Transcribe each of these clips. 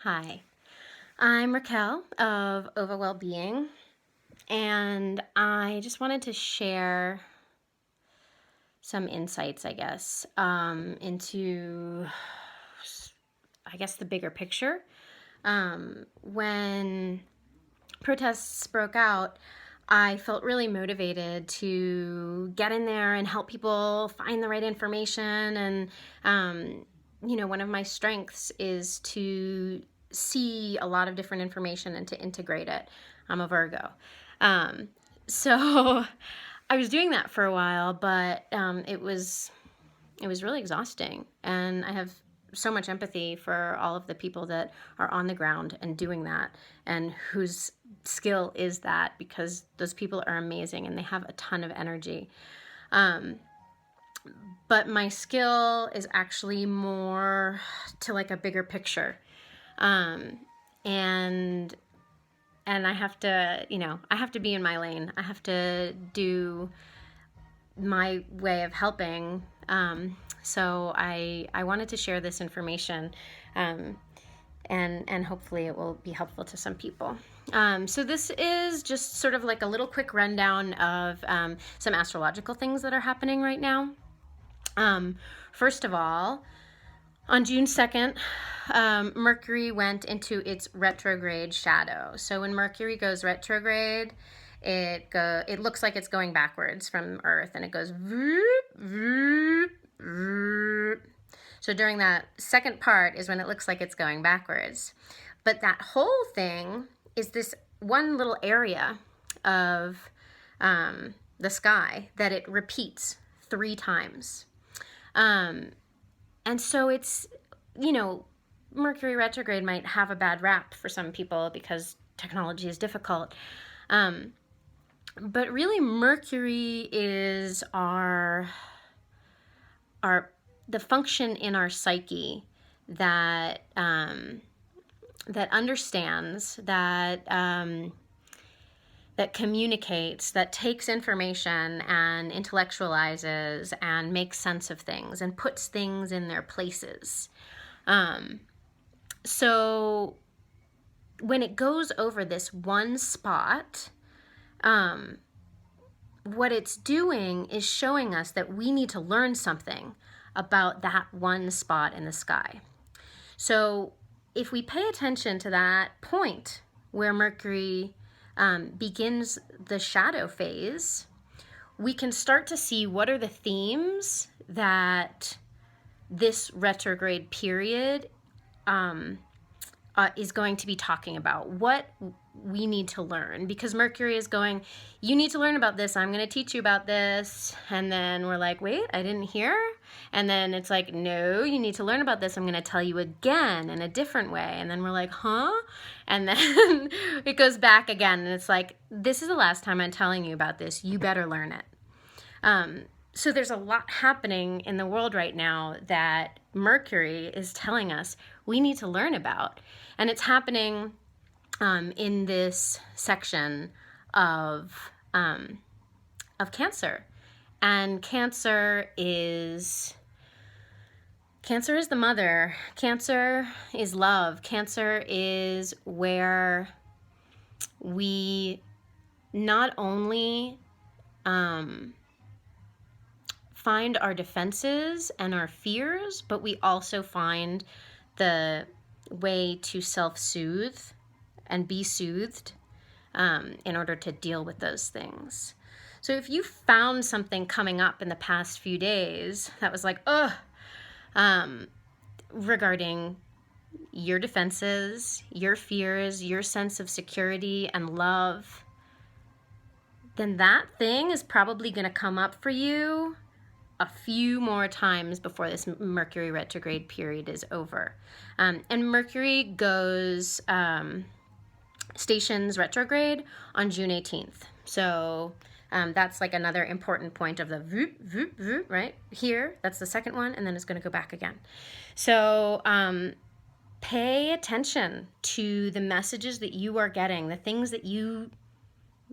Hi, I'm Raquel of Ova Wellbeing, and I just wanted to share some insights, into, the bigger picture. When protests broke out, I felt really motivated to get in there and help people find the right information. And, one of my strengths is to see a lot of different information and to integrate it. I'm a Virgo. So I was doing that for a while, but it was really exhausting. And I have so much empathy for all of the people that are on the ground and doing that and whose skill is that, because those people are amazing and they have a ton of energy. But my skill is actually more to like a bigger picture. And I have to, I have to be in my lane. I have to do my way of helping. So I wanted to share this information, and hopefully it will be helpful to some people. So this is just sort of like a little quick rundown of some astrological things that are happening right now. First of all, on June 2nd, Mercury went into its retrograde shadow. So when Mercury goes retrograde, it looks like it's going backwards from Earth, and it goes vroom, vroom, vroom. So during that second part is when it looks like it's going backwards. But that whole thing is this one little area of the sky that it repeats 3 times. And so it's, Mercury retrograde might have a bad rap for some people because technology is difficult. But really, Mercury is the function in our psyche that that understands, that communicates, that takes information and intellectualizes and makes sense of things and puts things in their places. So when it goes over this one spot, what it's doing is showing us that we need to learn something about that one spot in the sky. So if we pay attention to that point where Mercury begins the shadow phase, we can start to see what are the themes that this retrograde period is going to be talking about, what we need to learn. Because Mercury is going, you need to learn about this, I'm going to teach you about this. And then we're like, wait, I didn't hear. And then it's like, no, you need to learn about this, I'm going to tell you again in a different way. And then we're like, huh? And then it goes back again, and it's like, this is the last time I'm telling you about this, you better learn it. So there's a lot happening in the world right now that Mercury is telling us we need to learn about. And it's happening in this section of Cancer. And Cancer is the mother. Cancer is love. Cancer is where we not only find our defenses and our fears, but we also find the way to self-soothe and be soothed in order to deal with those things. So if you found something coming up in the past few days that was like, regarding your defenses, your fears, your sense of security and love, then that thing is probably going to come up for you a few more times before this Mercury retrograde period is over. And Mercury goes stations retrograde on June 18th. So that's like another important point of the voop, voop, voop, right here. That's the second one, and then it's going to go back again. So pay attention to the messages that you are getting, the things that you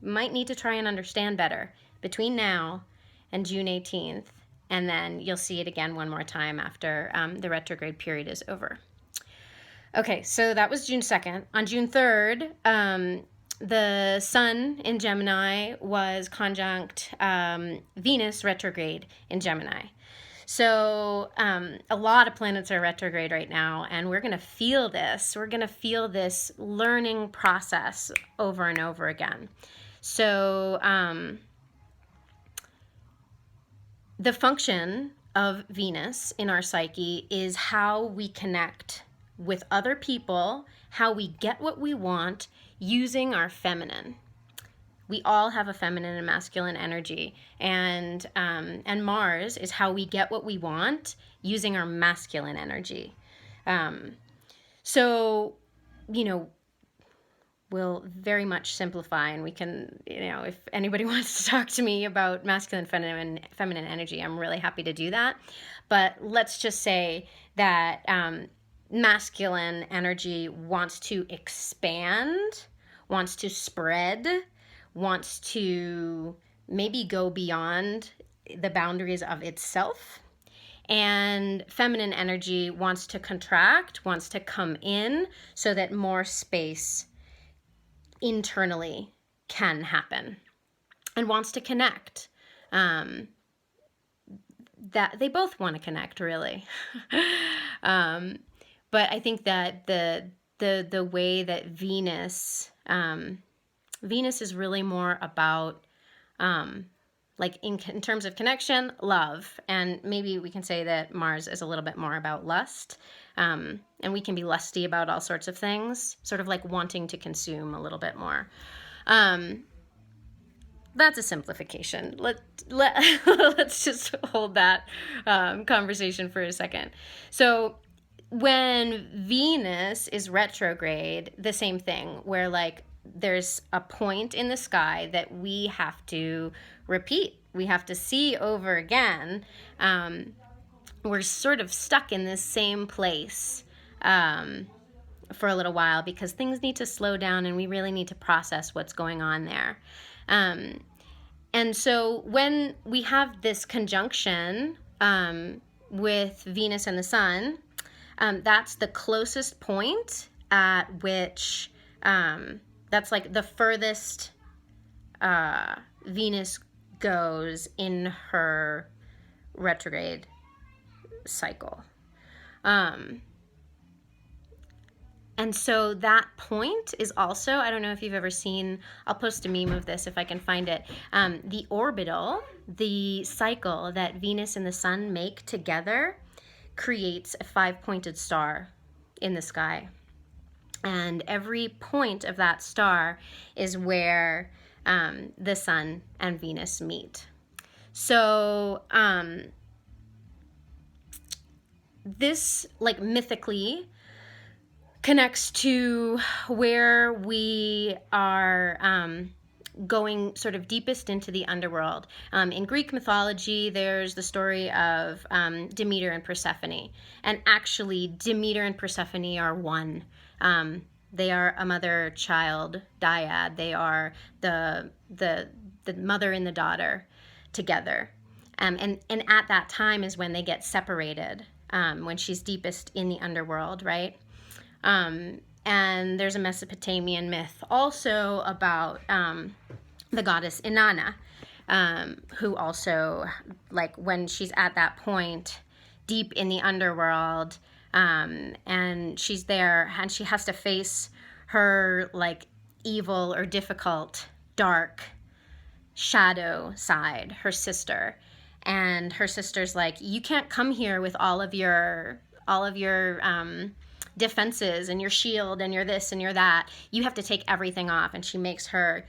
might need to try and understand better between now and June 18th. And then you'll see it again one more time after the retrograde period is over. Okay, so that was June 2nd. On June 3rd, the Sun in Gemini was conjunct Venus retrograde in Gemini. So a lot of planets are retrograde right now, and we're going to feel this. We're going to feel this learning process over and over again. So the function of Venus in our psyche is how we connect with other people, how we get what we want using our feminine. We all have a feminine and masculine energy, and Mars is how we get what we want using our masculine energy. So, you know, we'll very much simplify, and we can, if anybody wants to talk to me about masculine, feminine energy, I'm really happy to do that. But let's just say that masculine energy wants to expand, wants to spread, wants to maybe go beyond the boundaries of itself. And feminine energy wants to contract, wants to come in so that more space internally can happen, and wants to connect. That they both want to connect, really. But I think that the way that Venus is really more about like in terms of connection, love, and maybe we can say that Mars is a little bit more about lust. And we can be lusty about all sorts of things, sort of like wanting to consume a little bit more. That's a simplification. Let's just hold that conversation for a second. So when Venus is retrograde, the same thing, where like there's a point in the sky that we have to repeat. We have to see over again. We're sort of stuck in this same place for a little while because things need to slow down and we really need to process what's going on there. And so when we have this conjunction with Venus and the Sun, that's the closest point at which that's like the furthest Venus goes in her retrograde cycle. And so that point is also, I don't know if you've ever seen, I'll post a meme of this if I can find it, the orbital, the cycle that Venus and the Sun make together creates a 5-pointed star in the sky. And every point of that star is where the Sun and Venus meet. So this, like mythically, connects to where we are going sort of deepest into the underworld. In Greek mythology, there's the story of Demeter and Persephone. And actually, Demeter and Persephone are one. They are a mother-child dyad. They are the mother and the daughter together. And at that time is when they get separated, when she's deepest in the underworld, right? And there's a Mesopotamian myth also about the goddess Inanna, who also, like, when she's at that point deep in the underworld, and she's there and she has to face her, like, evil or difficult, dark shadow side, her sister. And her sister's like, you can't come here with all of your defenses and your shield and your this and your that. You have to take everything off. And she makes her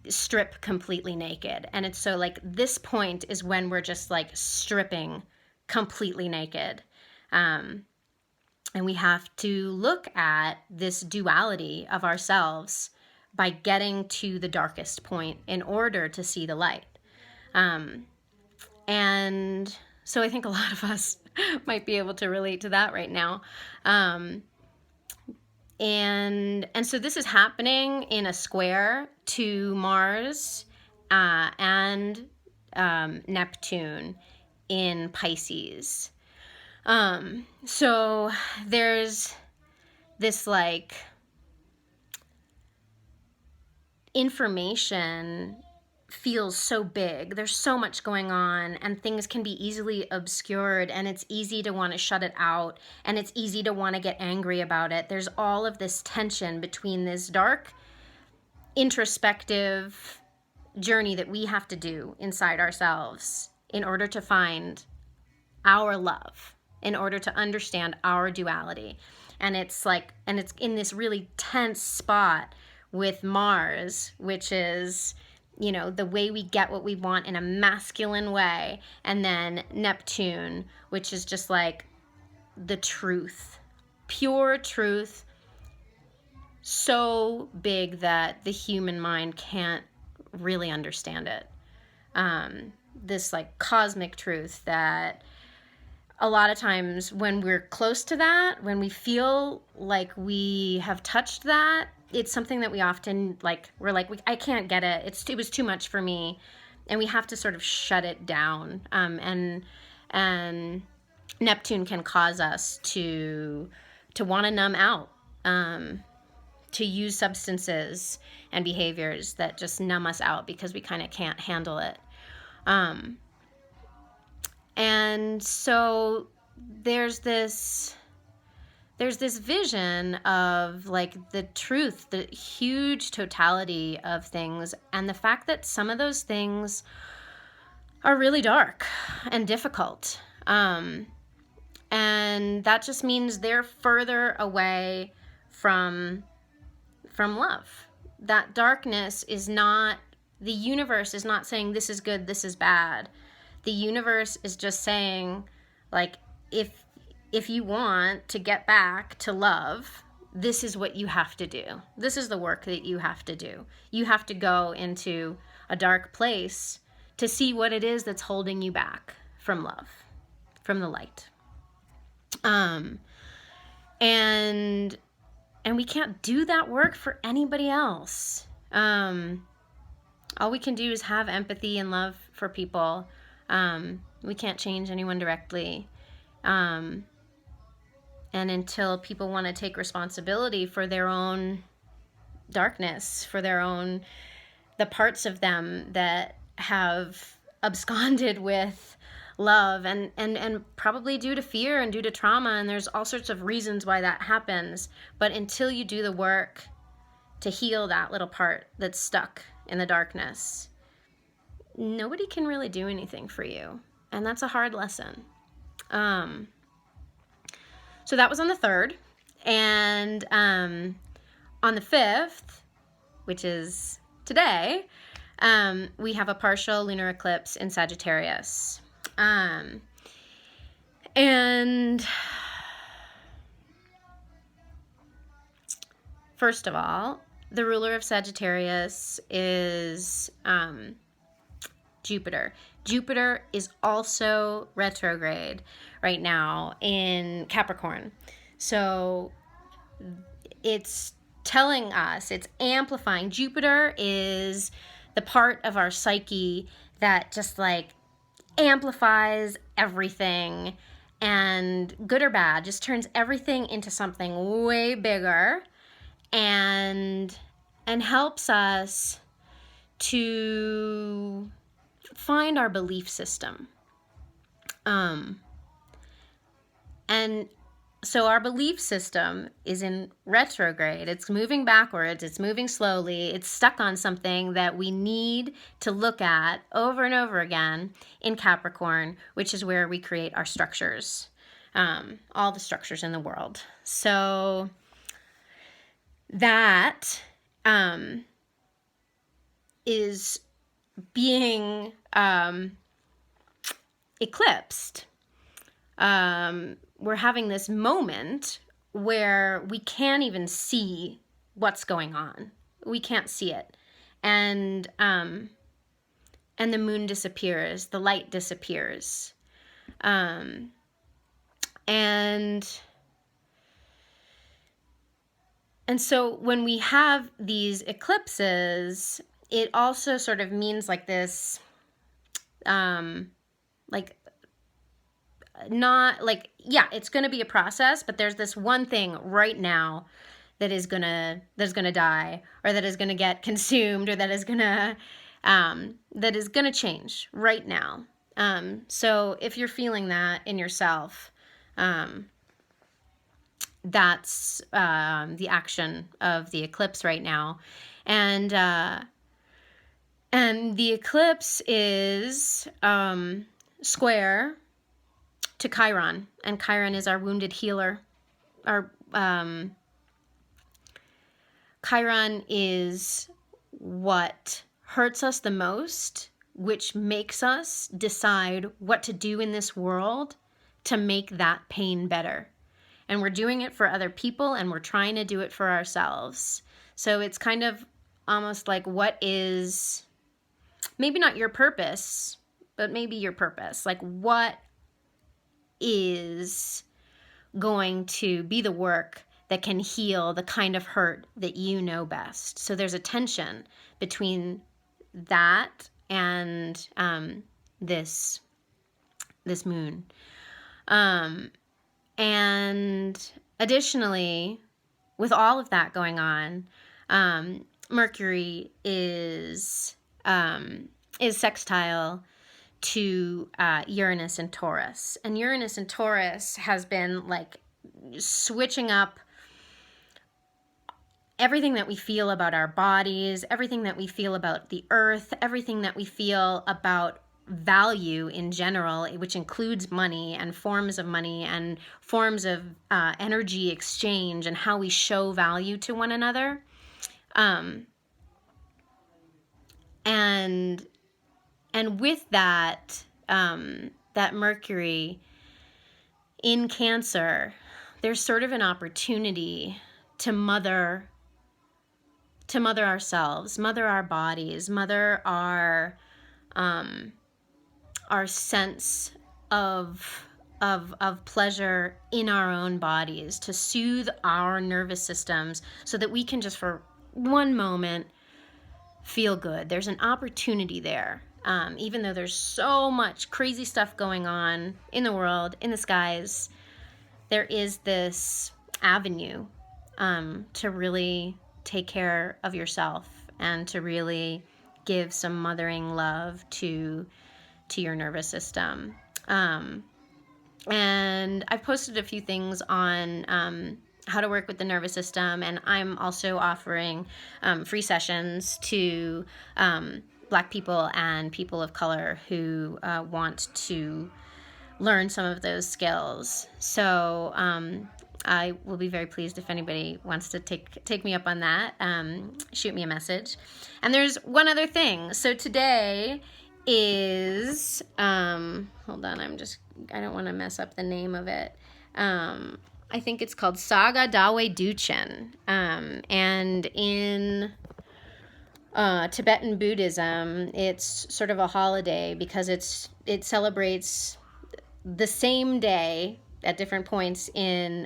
strip completely naked. And it's so like this point is when we're just like stripping completely naked. And we have to look at this duality of ourselves by getting to the darkest point in order to see the light. And so I think a lot of us might be able to relate to that right now. And so this is happening in a square to Mars and Neptune in Pisces. So there's this like information feels so big. There's so much going on, and things can be easily obscured, and it's easy to want to shut it out, and it's easy to want to get angry about it. There's all of this tension between this dark, introspective journey that we have to do inside ourselves in order to find our love, in order to understand our duality. And it's in this really tense spot with Mars, which is, you know, the way we get what we want in a masculine way, and then Neptune, which is just like the truth, pure truth, so big that the human mind can't really understand it. This like cosmic truth that a lot of times when we're close to that, when we feel like we have touched that, it's something that we often we're like, I can't get it. It was too much for me. And we have to sort of shut it down. And Neptune can cause us to want to numb out, to use substances and behaviors that just numb us out because we kind of can't handle it. And so there's this vision of like the truth, the huge totality of things, and the fact that some of those things are really dark and difficult. And that just means they're further away from love. That darkness is not, the universe is not saying this is good, this is bad. The universe is just saying, like, if you want to get back to love, this is what you have to do. This is the work that you have to do. You have to go into a dark place to see what it is that's holding you back from love, from the light. And we can't do that work for anybody else. All we can do is have empathy and love for people. We can't change anyone directly. And until people want to take responsibility for their own darkness, for the parts of them that have absconded with love, and probably due to fear and due to trauma, and there's all sorts of reasons why that happens. But until you do the work to heal that little part that's stuck in the darkness, nobody can really do anything for you. And that's a hard lesson. So that was on the 3rd. And on the 5th, which is today, we have a partial lunar eclipse in Sagittarius. And first of all, the ruler of Sagittarius is Jupiter. Jupiter is also retrograde right now in Capricorn. So it's telling us, it's amplifying. Jupiter is the part of our psyche that just like amplifies everything, and good or bad, just turns everything into something way bigger, and helps us to find our belief system. And so our belief system is in retrograde. It's moving backwards. It's moving slowly. It's stuck on something that we need to look at over and over again in Capricorn, which is where we create our structures, all the structures in the world. So that is being eclipsed. We're having this moment where we can't even see what's going on. We can't see it. And the moon disappears, the light disappears. And so when we have these eclipses, it also sort of means like this, like not like, yeah, it's going to be a process, but there's this one thing right now that's gonna die, or that is gonna get consumed, or that is gonna change right now. So if you're feeling that in yourself, that's the action of the eclipse right now. And the eclipse is square to Chiron, and Chiron is our wounded healer. Our Chiron is what hurts us the most, which makes us decide what to do in this world to make that pain better. And we're doing it for other people, and we're trying to do it for ourselves. So it's kind of almost like, what is maybe not your purpose, but maybe your purpose? Like, what is going to be the work that can heal the kind of hurt that you know best? So there's a tension between that and this moon. And additionally, with all of that going on, Mercury is sextile to Uranus and Taurus. And Uranus and Taurus has been like switching up everything that we feel about our bodies, everything that we feel about the earth, everything that we feel about value in general, which includes money and forms of money and forms of energy exchange and how we show value to one another. And with that, that Mercury in Cancer, there's sort of an opportunity to mother ourselves, mother our bodies, mother our sense of pleasure in our own bodies, to soothe our nervous systems so that we can just for one moment feel good. There's an opportunity there. Even though there's so much crazy stuff going on in the world, in the skies, there is this avenue to really take care of yourself and to really give some mothering love to your nervous system. And I've posted a few things on how to work with the nervous system, and I'm also offering free sessions to Black people and people of color who want to learn some of those skills. So I will be very pleased if anybody wants to take me up on that. Shoot me a message. And there's one other thing. So today is, hold on, I don't want to mess up the name of it. I think it's called Saga Dawe Duchen. And in Tibetan Buddhism, it's sort of a holiday because it celebrates the same day at different points in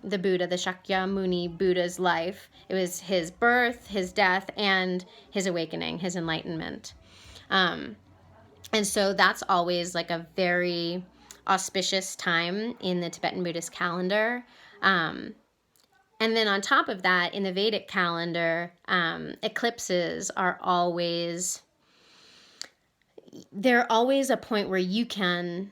the Shakyamuni Buddha's life. It was his birth, his death, and his awakening, his enlightenment. And so that's always like a very auspicious time in the Tibetan Buddhist calendar. And then on top of that, in the Vedic calendar, eclipses are always a point where you can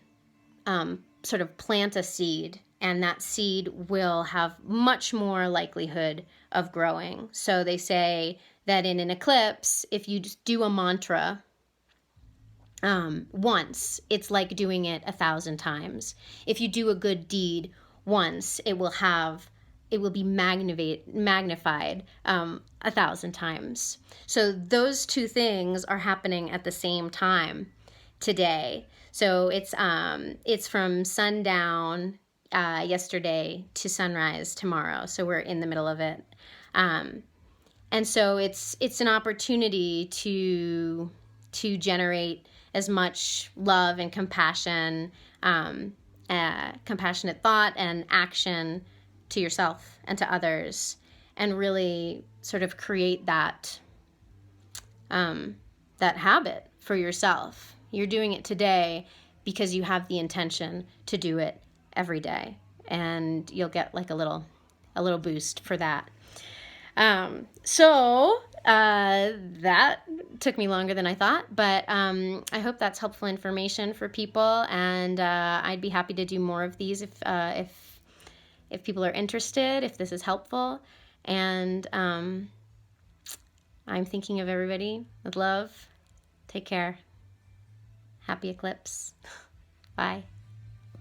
sort of plant a seed, and that seed will have much more likelihood of growing. So they say that in an eclipse, if you just do a mantra once, it's like doing it 1,000 times. If you do a good deed once, it will be magnified 1,000 times. So those two things are happening at the same time today. So it's from sundown yesterday to sunrise tomorrow. So we're in the middle of it. And so it's an opportunity to generate as much love and compassion, compassionate thought and action to yourself and to others, and really sort of create that habit for yourself. You're doing it today because you have the intention to do it every day, and you'll get like a little boost for that. That took me longer than I thought, but I hope that's helpful information for people, and I'd be happy to do more of these if people are interested, if this is helpful. And I'm thinking of everybody with love. Take care. Happy eclipse. Bye.